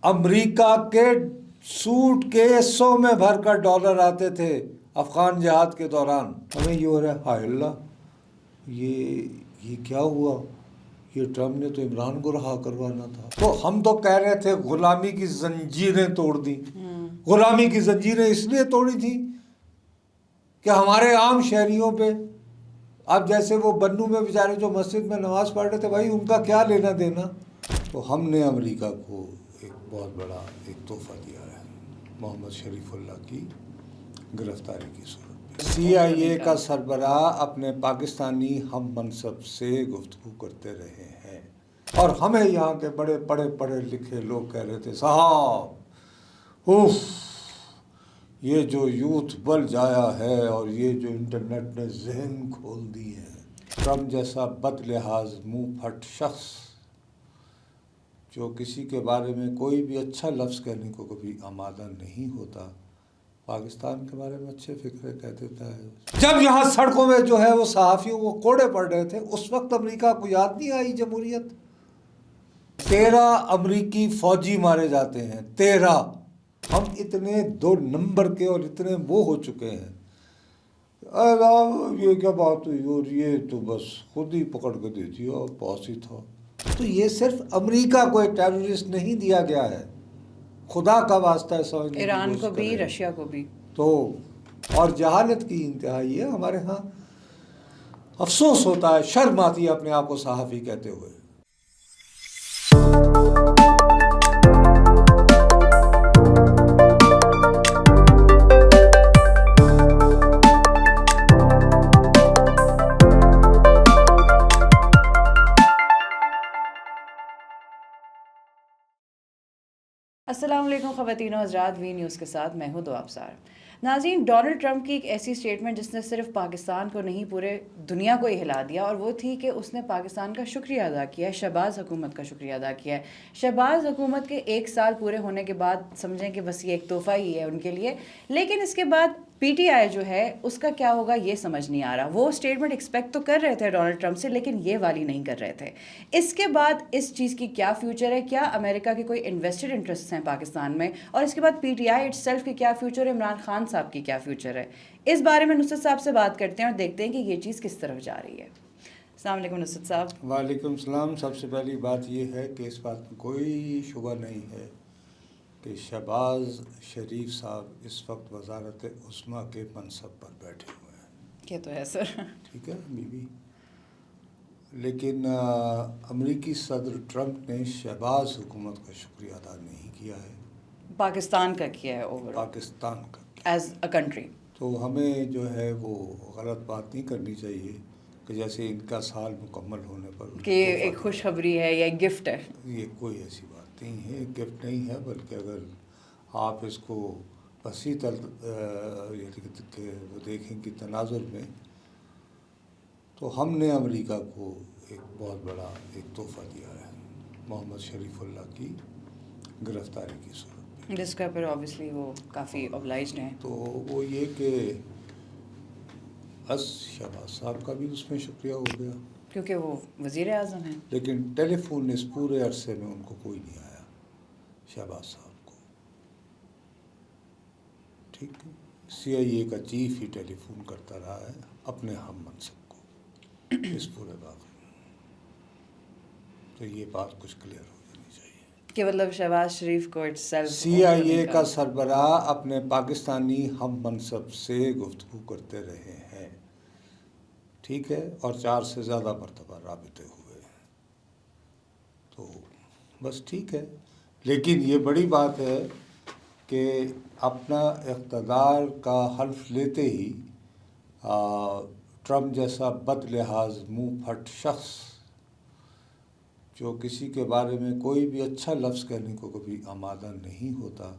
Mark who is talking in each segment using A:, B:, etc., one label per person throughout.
A: امریکہ کے سوٹ کیسوں میں بھر کر ڈالر آتے تھے افغان جہاد کے دوران. ہمیں یہ ہو رہا ہے ہائے اللہ یہ کیا ہوا، یہ ٹرمپ نے تو عمران کو رہا کروانا تھا. تو ہم تو کہہ رہے تھے غلامی کی زنجیریں توڑ دی. غلامی کی زنجیریں اس لیے توڑی تھی کہ ہمارے عام شہریوں پہ، اب جیسے وہ بنو میں بیچارے جو مسجد میں نماز پڑھ رہے تھے، بھائی ان کا کیا لینا دینا. تو ہم نے امریکہ کو ایک بہت بڑا ایک تحفہ دیا ہے محمد شریف اللہ کی گرفتاری کی صورت میں. CIA کا سربراہ اپنے پاکستانی ہم منصب سے گفتگو کرتے رہے ہیں، اور ہمیں یہاں کے بڑے پڑھے لکھے لوگ کہہ رہے تھے صاحب یہ جو یوتھ بل جایا ہے اور یہ جو انٹرنیٹ نے ذہن کھول دی ہے، ٹرمپ جیسا بد لحاظ منہ پھٹ شخص جو کسی کے بارے میں کوئی بھی اچھا لفظ کہنے کو کبھی آمادہ نہیں ہوتا، پاکستان کے بارے میں اچھے فکرے کہہ دیتا ہے. جب یہاں سڑکوں میں جو ہے وہ صحافیوں کو کوڑے پڑ رہے تھے، اس وقت امریکہ کو یاد نہیں آئی جمہوریت. 13 امریکی فوجی مارے جاتے ہیں، 13. ہم اتنے 2 نمبر کے اور اتنے وہ ہو چکے ہیں. یہ کیا بات ہوئی، اور یہ تو بس خود ہی پکڑ کے دے دیا، پاس ہی تھا. تو یہ صرف امریکہ کو ایک ٹیررسٹ نہیں دیا گیا ہے، خدا کا واسطہ ہے سمجھنے کی
B: ایران کو
A: کوشش
B: بھی،
A: کریں.
B: رشیا کو بھی.
A: تو اور جہالت کی انتہائی ہے. ہمارے ہاں افسوس ہوتا ہے، شرم آتی ہے اپنے آپ کو صحافی کہتے ہوئے.
B: السلام علیکم خواتین و حضرات، وی نیوز کے ساتھ میں ہوں دو ابصار. ناظرین، ڈونلڈ ٹرمپ کی ایک ایسی اسٹیٹمنٹ جس نے صرف پاکستان کو نہیں پورے دنیا کو ہی ہلا دیا، اور وہ تھی کہ اس نے پاکستان کا شکریہ ادا کیا ہے، شہباز حکومت کا شکریہ ادا کیا ہے. شہباز حکومت کے 1 سال پورے ہونے کے بعد سمجھیں کہ بس یہ ایک تحفہ ہی ہے ان کے لیے، لیکن اس کے بعد PTI جو ہے اس کا کیا ہوگا یہ سمجھ نہیں آ رہا. وہ اسٹیٹمنٹ ایکسپیکٹ تو کر رہے تھے ڈونلڈ ٹرمپ سے، لیکن یہ والی نہیں کر رہے تھے. اس کے بعد اس چیز کی کیا فیوچر ہے؟ کیا امریکہ کے کوئی انویسٹڈ انٹرسٹ ہیں پاکستان میں؟ اور اس کے بعد PTI اٹ سیلف کی کیا فیوچر ہے؟ عمران خان صاحب کی کیا فیوچر ہے؟ اس بارے میں نصرت صاحب سے بات کرتے ہیں اور دیکھتے ہیں کہ یہ چیز کس طرف جا رہی ہے. السلام علیکم نصرت صاحب.
A: وعلیکم السلام. سب سے پہلی بات یہ ہے کہ اس بات میں کوئی شبہ نہیں ہے کہ شہباز شریف صاحب اس وقت وزارت عظمیٰ کے منصب پر بیٹھے ہوئے ہیں.
B: یہ تو ہے سر.
A: ٹھیک ہے بی. لیکن امریکی صدر ٹرمپ نے شہباز حکومت کا شکریہ ادا نہیں کیا ہے،
B: پاکستان کا کیا ہے اوور
A: پاکستان کا
B: ایز اے کنٹری.
A: تو ہمیں جو ہے وہ غلط بات نہیں کرنی چاہیے کہ جیسے ان کا سال مکمل ہونے پر
B: کہ یہ ایک خوشخبری ہے یا ایک گفٹ ہے.
A: یہ کوئی ایسی بات نہیں ہے، گفٹ نہیں ہے، بلکہ اگر آپ اس کو وسیع دیکھیں کہ تناظر میں، تو ہم نے امریکہ کو ایک بہت بڑا ایک تحفہ دیا ہے محمد شریف اللہ کی گرفتاری کی صورت میں،
B: جس کا پھر اوبیسلی وہ کافی اوبلائزڈ ہیں.
A: تو وہ یہ کہ بس شہباز صاحب کا بھی اس میں شکریہ ہو گیا
B: کیونکہ وہ وزیر اعظم ہیں.
A: لیکن ٹیلی فون اس پورے عرصے میں ان کو کوئی نہیں آیا شہباز صاحب کو. ٹھیک ہے، CIA کا چیف ہی ٹیلی فون کرتا رہا ہے اپنے ہم منصب کو اس پورے باغ میں. تو یہ بات کچھ کلیئر ہو جانی چاہیے
B: کہ مطلب شہباز شریف کو اٹ سیلف
A: CIA کا سربراہ اپنے پاکستانی ہم منصب سے گفتگو کرتے رہے ہیں. ٹھیک ہے، اور 4 سے زیادہ مرتبہ رابطے ہوئے ہیں. تو بس ٹھیک ہے، لیکن یہ بڑی بات ہے کہ اپنا اقتدار کا حلف لیتے ہی ٹرمپ جیسا بد لحاظ منہ پھٹ شخص جو کسی کے بارے میں کوئی بھی اچھا لفظ کہنے کو کبھی آمادہ نہیں ہوتا،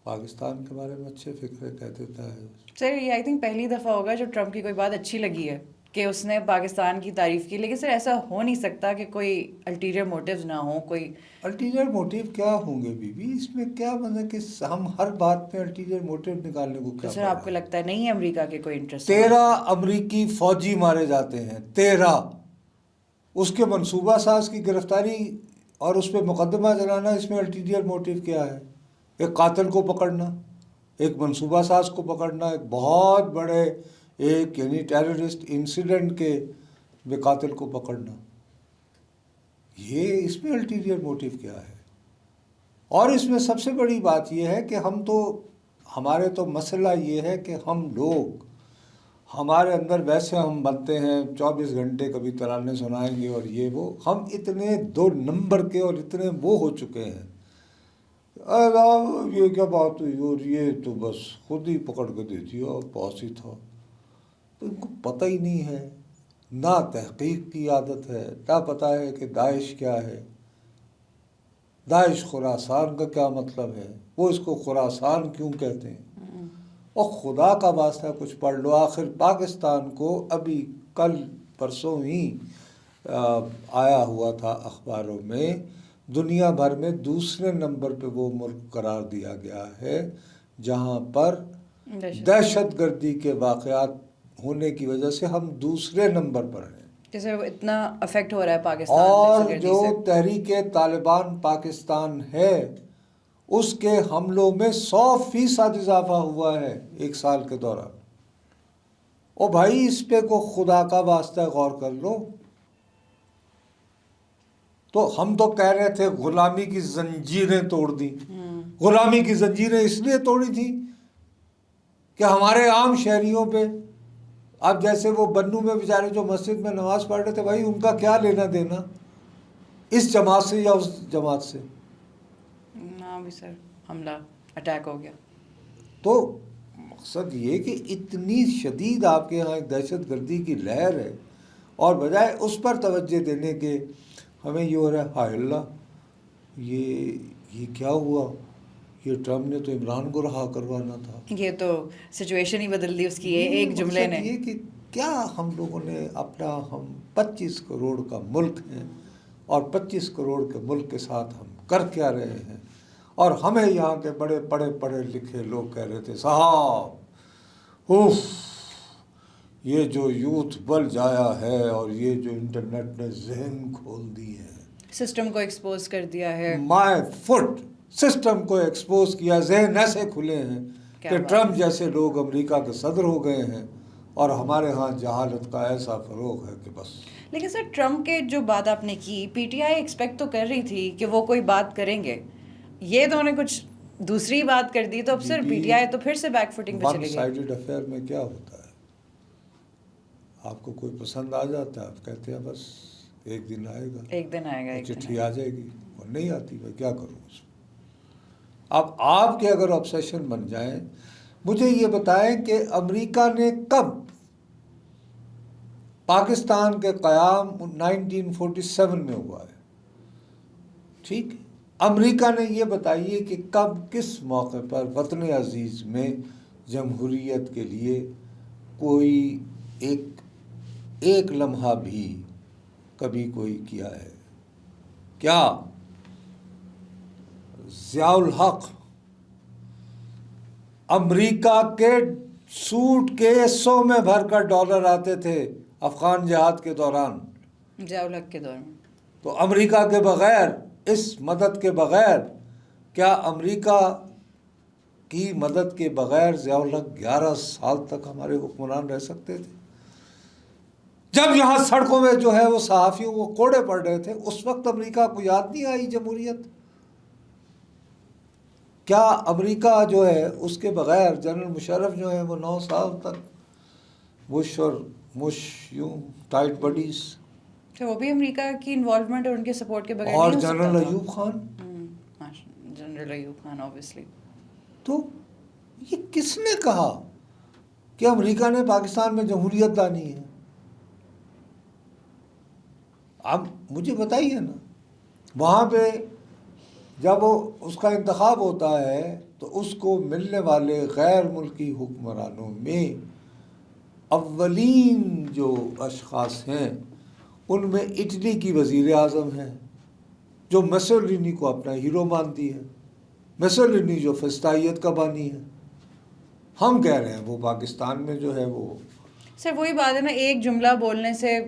A: پاکستان کے بارے میں اچھے فکرے کہہ دیتا ہے.
B: سر یہ آئی تھنک پہلی دفعہ ہوگا جو ٹرمپ کی کوئی بات اچھی لگی ہے کہ اس نے پاکستان کی تعریف کی. لیکن سر ایسا ہو نہیں سکتا کہ کوئی الٹیریئر موٹیوز نہ ہوں. کوئی
A: الٹیریئر موٹیو کیا ہوں گے بی؟ اس میں کیا مطلب کہ ہم ہر بات پہ الٹیریئر موٹیو نکالنے کو کیا؟
B: سر آپ کو لگتا ہے نہیں ہے امریکہ کے کوئی انٹرسٹ؟
A: 13 امریکی فوجی مارے جاتے ہیں، 13. اس کے منصوبہ ساز کی گرفتاری اور اس پہ مقدمہ چلانا، اس میں الٹیریئر موٹیو کیا ہے؟ ایک قاتل کو پکڑنا، ایک منصوبہ ساز کو پکڑنا، ایک بہت بڑے ایک یعنی ٹیررسٹ انسیڈنٹ کے بے قاتل کو پکڑنا، یہ اس میں الٹیریئر موٹیو کیا ہے؟ اور اس میں سب سے بڑی بات یہ ہے کہ ہمارے تو مسئلہ یہ ہے کہ ہم لوگ، ہمارے اندر ویسے ہم بنتے ہیں 24 گھنٹے کبھی ترانے سنائیں گے اور یہ وہ، ہم اتنے 2 نمبر کے اور اتنے وہ ہو چکے ہیں، یہ کیا بات ہوئی اور یہ تو بس خود ہی پکڑ کے دے دیا، پاس ہی تھا. تو ان کو پتہ ہی نہیں ہے، نہ تحقیق کی عادت ہے، نہ پتہ ہے کہ داعش کیا ہے، داعش خراسان کا کیا مطلب ہے، وہ اس کو خراسان کیوں کہتے ہیں. اور خدا کا واسطہ کچھ پڑھ لو. آخر پاکستان کو ابھی کل پرسوں ہی آیا ہوا تھا اخباروں میں، دنیا بھر میں دوسرے نمبر پہ وہ ملک قرار دیا گیا ہے جہاں پر دہشت گردی کے واقعات ہونے کی وجہ سے ہم دوسرے نمبر پر ہیں.
B: جیسے اتنا افیکٹ ہو رہا ہے پاکستان
A: اور
B: دہشت گردی
A: جو
B: سے.
A: تحریک طالبان پاکستان ہے اس کے حملوں میں 100% اضافہ ہوا ہے 1 سال کے دوران. او بھائی اس پہ کو خدا کا واسطہ غور کر لو. تو ہم تو کہہ رہے تھے غلامی کی زنجیریں توڑ دی. غلامی کی زنجیریں اس لیے توڑی تھی کہ ہمارے عام شہریوں پہ، اب جیسے وہ بنو میں بیچارے جو مسجد میں نماز پڑھ رہے تھے، بھائی ان کا کیا لینا دینا اس جماعت سے یا اس جماعت سے؟
B: ہاں بھی سر، حملہ اٹیک ہو گیا.
A: تو مقصد یہ کہ اتنی شدید آپ کے یہاں ایک دہشت گردی کی لہر ہے، اور بجائے اس پر توجہ دینے کے ہمیں یہ ہو رہا ہے ہائے اللہ یہ کیا ہوا، یہ ٹرمپ نے تو عمران کو رہا کروانا تھا.
B: یہ تو سچویشن ہی بدل دی اس کی ایک جملے نے.
A: یہ کہ کیا ہم لوگوں نے اپنا، ہم 25 کروڑ کا ملک ہیں اور 25 کروڑ کے ملک کے ساتھ ہم کر کیا رہے ہیں. اور ہمیں یہاں کے بڑے پڑھے لکھے لوگ کہہ رہے تھے صاحب اوف یہ جو یوتھ بل جایا ہے اور یہ جو انٹرنیٹ نے ذہن کھول دی ہے،
B: سسٹم کو ایکسپوز کر دیا ہے.
A: مائی فٹ سسٹم کو ایکسپوز کیا، ذہن ایسے کھلے ہیں کہ ٹرمپ جیسے لوگ امریکہ کے صدر ہو گئے ہیں اور ہمارے ہاں جہالت کا ایسا فروغ ہے کہ بس.
B: لیکن سر ٹرمپ کے جو بات آپ نے کی، پی ٹی آئی ایکسپیکٹ تو کر رہی تھی کہ وہ کوئی بات کریں گے، یہ تو انہوں نے کچھ دوسری بات کر دی، تو اب سر پی ٹی آئی تو پھر سے بیک فوٹنگ پہ چلے گئی.
A: ون سائیڈڈ افیئر میں کیا ہوتا ہے، آپ کو کوئی پسند آ جاتا ہے، آپ کہتے ہیں بس ایک دن آئے گا،
B: ایک دن آئے گا،
A: چٹھی آ جائے گی، اور نہیں آتی میں کیا کروں اس میں. اب آپ کے اگر آبسیشن بن جائیں، مجھے یہ بتائیں کہ امریکہ نے کب پاکستان کے قیام 1947 میں ہوا ہے، ٹھیک ہے، امریکہ نے یہ بتائیے کہ کب کس موقع پر وطن عزیز میں جمہوریت کے لیے کوئی ایک لمحہ بھی کبھی کوئی کیا ہے؟ کیا ضیاء الحق امریکہ کے سوٹ کیسوں میں بھر کر ڈالر آتے تھے افغان جہاد کے دوران،
B: ضیاء الحق کے دور میں؟
A: تو امریکہ کے بغیر، اس مدد کے بغیر، کیا امریکہ کی مدد کے بغیر ضیاء الحق 11 سال تک ہمارے حکمران رہ سکتے تھے؟ جب یہاں سڑکوں میں جو ہے وہ صحافیوں کو کوڑے پڑ رہے تھے، اس وقت امریکہ کو یاد نہیں آئی جمہوریت؟ کیا امریکہ جو ہے اس کے بغیر، جنرل مشرف جو ہیں وہ 9 سال تک بش اور یوں ٹائٹ بڈیز،
B: تو وہ بھی امریکہ کی انوالومنٹ اور ان کے سپورٹ کے بغیر
A: اور
B: نہیں ہو سکتا
A: جنرل
B: تھا.
A: ایوب خان.
B: General Ayub Khan obviously.
A: تو یہ کس نے کہا کہ امریکہ نے پاکستان میں جمہوریت لانی ہے؟ اب مجھے بتائیے نا، وہاں پہ جب اس کا انتخاب ہوتا ہے تو اس کو ملنے والے غیر ملکی حکمرانوں میں اولین جو اشخاص ہیں ان میں اٹلی کی وزیر اعظم ہیں جو مسولینی کو اپنا ہیرو مانتی ہے، مسولینی جو فسطائیت کا بانی ہے. ہم کہہ رہے ہیں وہ پاکستان میں جو ہے وہ
B: سر وہی بات ہے نا، ایک جملہ بولنے سے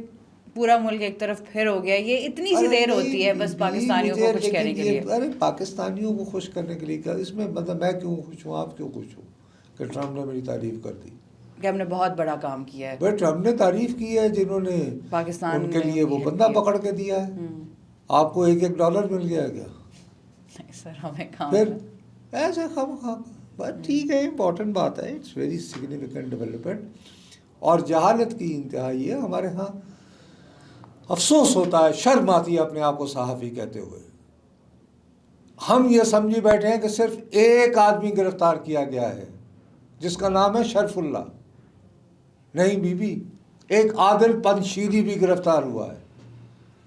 B: پورا ملک ایک طرف پھر ہو گیا. یہ اتنی سی دیر ہوتی ہے بس پاکستانیوں کو خوش کرنے کے لیے.
A: ارے پاکستانیوں کو خوش کرنے کے لیے کیا اس میں مطلب میں کیوں خوش ہوں, آپ کیوں خوش ہوں کہ ٹرمپ نے میری تعریف کر دی؟
B: کہ ہم نے بہت بڑا کام کیا ہے.
A: بھائی ٹرمپ نے تعریف کی ہے, جنہوں نے
B: پاکستان
A: ان کے لیے وہ بندہ پکڑ کے دیا ہے. آپ کو $1 مل گیا کیا؟
B: نہیں سر, ہمیں کام
A: پھر ایسے بس ٹھیک ہے, امپورٹنٹ بات ہے, اٹس ویری سگنیفیکنٹ ڈیولپمنٹ. اور جہالت کی انتہائی ہے ہمارے ہاں. افسوس ہوتا ہے, شرم آتی ہے اپنے آپ کو صحافی کہتے ہوئے. ہم یہ سمجھی بیٹھے ہیں کہ صرف ایک آدمی گرفتار کیا گیا ہے جس کا نام ہے شرف اللہ. نہیں بی بی, ایک عادل پنشیری بھی گرفتار ہوا ہے.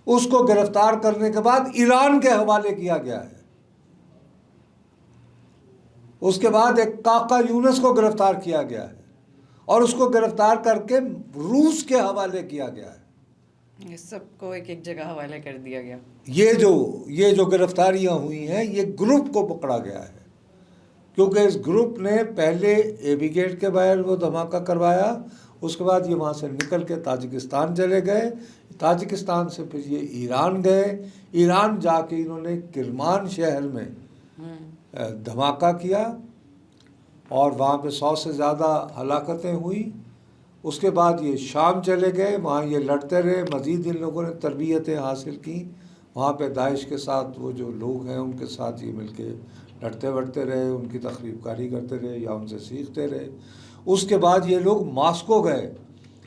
A: اس کو گرفتار کرنے کے بعد ایران کے حوالے کیا گیا ہے. اس کے بعد ایک کاکا یونس کو گرفتار کیا گیا ہے اور اس کو گرفتار کر کے روس کے حوالے کیا گیا ہے.
B: یہ سب کو ایک ایک جگہ حوالے کر دیا گیا.
A: یہ جو گرفتاریاں ہوئی ہیں یہ گروپ کو پکڑا گیا ہے, کیونکہ اس گروپ نے پہلے اے بی گیٹ کے باہر وہ دھماکہ کروایا, اس کے بعد یہ وہاں سے نکل کے تاجکستان چلے گئے, تاجکستان سے پھر یہ ایران گئے, ایران جا کے انہوں نے کرمان شہر میں دھماکہ کیا اور وہاں پہ 100 سے زیادہ ہلاکتیں ہوئی. اس کے بعد یہ شام چلے گئے, وہاں یہ لڑتے رہے. مزید ان لوگوں نے تربیتیں حاصل کی, وہاں پہ داعش کے ساتھ وہ جو لوگ ہیں ان کے ساتھ یہ مل کے لڑتے وڑتے رہے, ان کی تخریب کاری کرتے رہے یا ان سے سیکھتے رہے. اس کے بعد یہ لوگ ماسکو گئے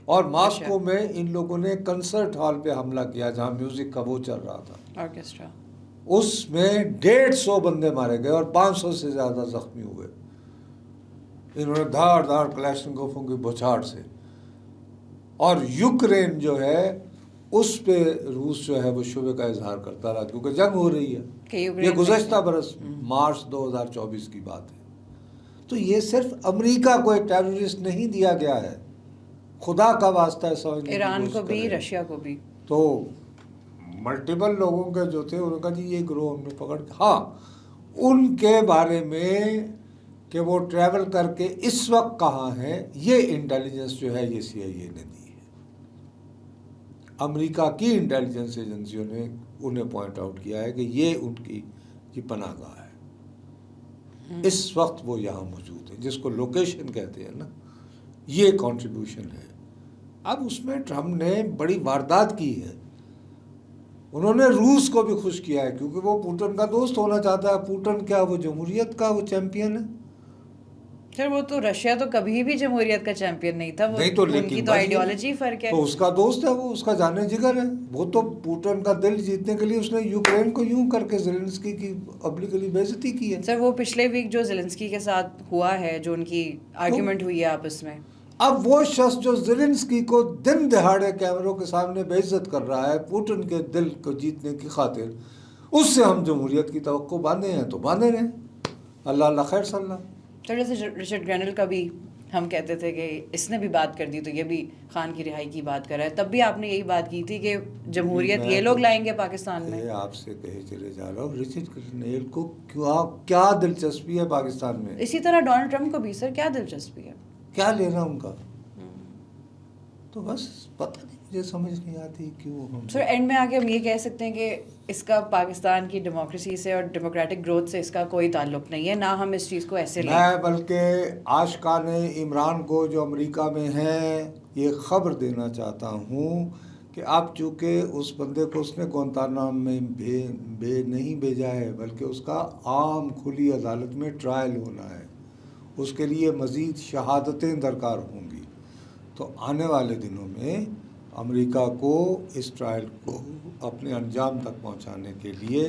A: اور ماسکو میں ان لوگوں نے کنسرٹ ہال پہ حملہ کیا جہاں میوزک کا وہ چل رہا تھا,
B: آرکیسٹرا.
A: اس میں 150 بندے مارے گئے اور 500 سے زیادہ زخمی ہوئے. انہوں نے دھاڑ دھاڑ کلاشنکوفوں کی بوچھاڑ سے. اور یوکرین جو ہے اس پہ روس جو ہے وہ شبہ کا اظہار کرتا رہا کیونکہ جنگ ہو رہی ہے. یہ گزشتہ برس مارچ 2024 کی بات ہے. تو یہ صرف امریکہ کو ایک ٹیررسٹ نہیں دیا گیا ہے, خدا کا واسطہ ہے سمجھنے کی
B: ایران کو
A: کوشش
B: بھی,
A: کریں.
B: رشیا کو بھی.
A: تو ملٹیپل لوگوں کے جو تھے انہوں نے کہا جی یہ گروہ ہم نے پکڑ. ہاں ان کے بارے میں کہ وہ ٹریول کر کے اس وقت کہاں ہیں, یہ انٹیلیجنس جو ہے یہ سی آئی اے نے دی ہے. امریکہ کی انٹیلیجنس ایجنسیوں نے انہیں پوائنٹ آؤٹ کیا ہے کہ یہ ان کی پناہ گاہ ہے. اس وقت وہ یہاں موجود ہے, جس کو لوکیشن کہتے ہیں نا, یہ کنٹریبیوشن ہے. اب اس میں ٹرمپ نے بڑی واردات کی ہے. انہوں نے روس کو بھی خوش کیا ہے کیونکہ وہ پوٹن کا دوست ہونا چاہتا ہے. پوٹن کیا وہ جمہوریت کا وہ چیمپئن ہے؟
B: سر وہ تو رشیا تو کبھی بھی جمہوریت کا چیمپئن نہیں تھا, وہ ان کی تو آئیڈیالوجی فرق ہے.
A: تو اس کا دوست ہے, وہ اس کا جانے جگر ہے. وہ تو پوٹن کا دل جیتنے کے لیے اس نے یوکرین کو یوں کر کے زیلنسکی کی پبلکلی بے عزتی کی ہے.
B: سر وہ پچھلے ویک جو زیلنسکی کے ساتھ ہوا ہے, جو ان کی آرگیومنٹ ہوئی ہے آپس میں,
A: اب وہ شخص جو زیلنسکی کو دن دہاڑے کیمروں کے سامنے بے عزت کر رہا ہے پوٹن کے دل کو جیتنے کی خاطر, اس سے ہم جمہوریت کی توقع باندھے ہیں تو باندھے رہیں. اللہ اللہ خیر صلی اللہ.
B: سر جیسے رچرڈ گرینل کا بھی ہم کہتے تھے کہ اس نے بھی بات کر دی تو یہ بھی خان کی رہائی کی بات کر رہا ہے, تب بھی آپ نے یہی بات کی تھی کہ جمہوریت یہ لوگ لائیں گے پاکستان میں.
A: آپ سے کہے چلے جا رہا ہوں, رچرڈ گرینل کو کیا دلچسپی ہے پاکستان میں؟
B: اسی طرح ڈونلڈ ٹرمپ کو بھی سر کیا دلچسپی ہے,
A: کیا لینا ان کا؟ تو بس پتہ نہیں, مجھے سمجھ نہیں آتی کیوں.
B: سر اینڈ میں آ کے ہم یہ کہہ سکتے ہیں کہ اس کا پاکستان کی ڈیموکریسی سے اور ڈیموکریٹک گروتھ سے اس کا کوئی تعلق نہیں ہے, نہ ہم اس چیز کو ایسے لیں.
A: میں بلکہ عاشقان عمران کو جو امریکہ میں ہیں یہ خبر دینا چاہتا ہوں کہ اب چونکہ اس بندے کو اس نے گوانتانامو میں نہیں بھیجا ہے, بلکہ اس کا عام کھلی عدالت میں ٹرائل ہونا ہے. اس کے لیے مزید شہادتیں درکار ہوں گی. تو آنے والے دنوں میں امریکہ کو اس ٹرائل کو اپنے انجام تک پہنچانے کے لیے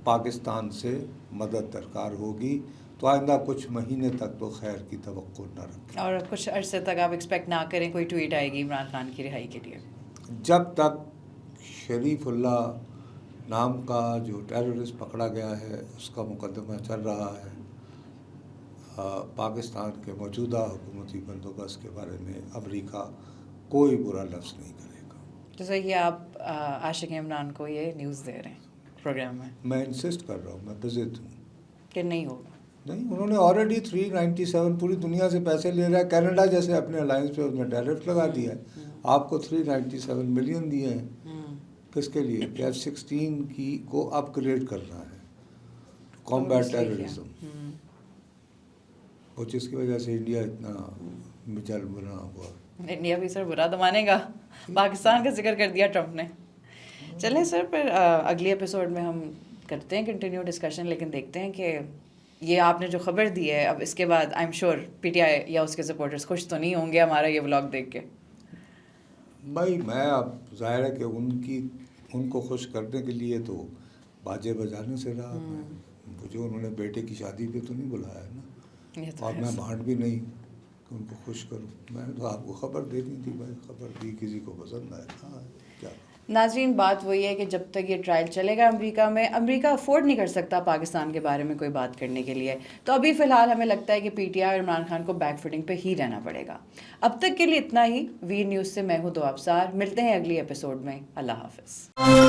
A: پاکستان سے مدد درکار ہوگی. تو آئندہ کچھ مہینے تک تو خیر کی توقع نہ رکھیں,
B: اور کچھ عرصے تک آپ ایکسپیکٹ نہ کریں کوئی ٹویٹ آئے گی عمران خان کی رہائی کے لیے.
A: جب تک شریف اللہ نام کا جو ٹیررسٹ پکڑا گیا ہے اس کا مقدمہ چل رہا ہے, پاکستان کے موجودہ حکومتی بندوبست کے بارے میں امریکہ کوئی برا لفظ نہیں کرے گا.
B: جیسے کہ آپ عاشق عمران کو یہ نیوز دے رہے ہیں پروگرام میں,
A: میں انسسٹ کر رہا ہوں, میں بزد ہوں
B: کہ نہیں ہوگا.
A: نہیں، انہوں نے آلریڈی 397 پوری دنیا سے پیسے لے رہا ہے. کینیڈا جیسے اپنے الائنس پہ اس نے ٹیرف لگا دیا ہے. آپ کو 397 ملین دیے ہیں. کس کے لیے؟ کہ F-16 کی کو اپ گریڈ کرنا ہے، کامبیٹ ٹیررزم، اور جس کی وجہ سے انڈیا اتنا مچل بنا ہوا.
B: انڈیا بھی سر برا تو مانے گا، پاکستان کا ذکر کر دیا ٹرمپ نے. چلیں سر، پھر اگلی ایپیسوڈ میں ہم کرتے ہیں کنٹینیو ڈسکشن، لیکن دیکھتے ہیں کہ یہ آپ نے جو خبر دی ہے، اب اس کے بعد I am sure P T I یا اس کے سپورٹرز خوش تو نہیں ہوں گے ہمارا یہ ولاگ دیکھ کے.
A: بھائی میں اب ظاہر ہے کہ ان کو خوش کرنے کے لیے تو باجے بجانے سے رہا. مجھے انہوں نے بیٹے کی شادی پہ تو نہیں بلایا نا، اور میں بھانٹ بھی نہیں کہ ان کو خوش کروں. میں نے تو آپ کو خبر دینی تھی بھائی، خبر دی، کسی کو پسند آئے ہاں کیا.
B: ناظرین، بات وہی ہے کہ جب تک یہ ٹرائل چلے گا امریکہ میں، امریکہ افورڈ نہیں کر سکتا پاکستان کے بارے میں کوئی بات کرنے کے لیے. تو ابھی فی الحال ہمیں لگتا ہے کہ پی ٹی آئی اور عمران خان کو بیک فوٹنگ پہ ہی رہنا پڑے گا. اب تک کے لیے اتنا ہی. وی نیوز سے میں ہوں دو ابصار. ملتے ہیں اگلی ایپیسوڈ میں. اللہ حافظ.